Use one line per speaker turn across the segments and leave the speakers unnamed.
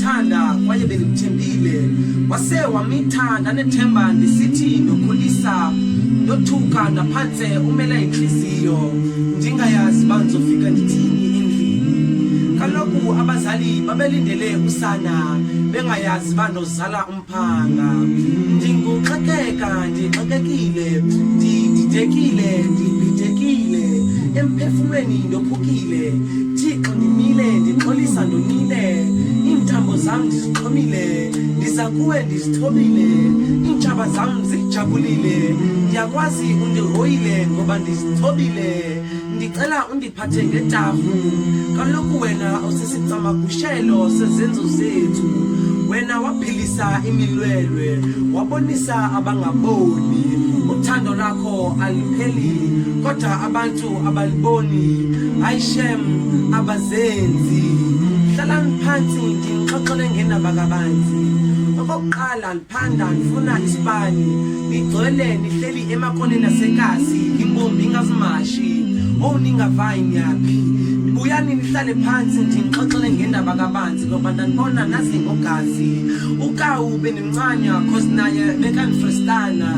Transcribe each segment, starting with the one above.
benimthanda kwaye benimthembile wase wamithanda nethemba ndisithi ndokhulisa ndothuka ndaphanse umela inhliziyo ndingayazi banzofika ndithini endlini kaloku abazali babelindele usana bengayazi bandozala umphanga ndinguxekeka ndixekekile ndididekile ndibhidekile emphefumlweni ndophukile Thixo ndimile ndixolisa ndonile iintambo zam ndizixhomile ndiza kuwe ndizithobile iintshaba zam zijabulile ndiyakwazi undihoyile ngoba ndizithobile ndicela undiphathe ngetarhu kaloku wena usisicamagushelo sezenzo zethu wena waphilisa imilwelwe wabonisa abangaboni uthando lakho alipheli kodwa abantu abaliboni ayishem abazenzi hlalani phansi ndinixoxele ngendaba kabanzi okokuqala ndiphanda ndifuna isibani nigcwele nihleli emakoneni asekasi imbombi ingazimashi ningavayi nyaphi buyani nihlale phansi ndinixoxele ngendaba kabanzi ngoba ndandibona nazi ngogazi ukawu benimncanya cause naye bekanifrestana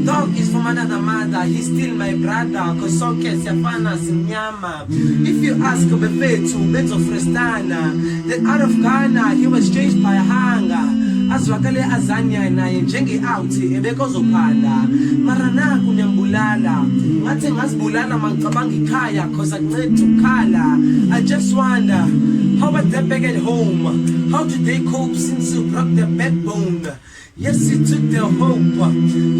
dog is from another mother he's still my brother cause sonke siyafana simnyama if you ask befethu benzofrestana then out of Ghana he was changed by hunger azwakale azanya naye njenge-out ebekozophanda mara naku niyambulala ngathi ngazibulala mangicabanga ikhaya cause akuncedi ukukhala I just wonder how about them back at home how did they cope since you broke their backbone yes you took their hope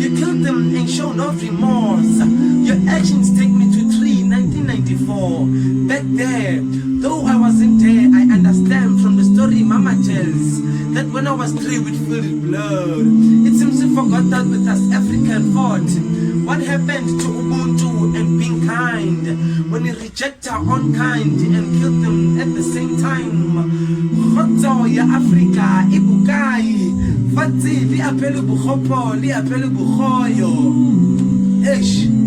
you killed them and show no remorse your actions take me to 1994 back there though I wasn't there I understand from the story mama tells that when I was 3 we'd filled with blood it seems you forgot that with us African fought what happened to Ubuntu and being kind when we reject our own kind and kill them at the same time Khotso ya Africa ibukai Fatsi li apele bukhopo li apele bukhoyo Eish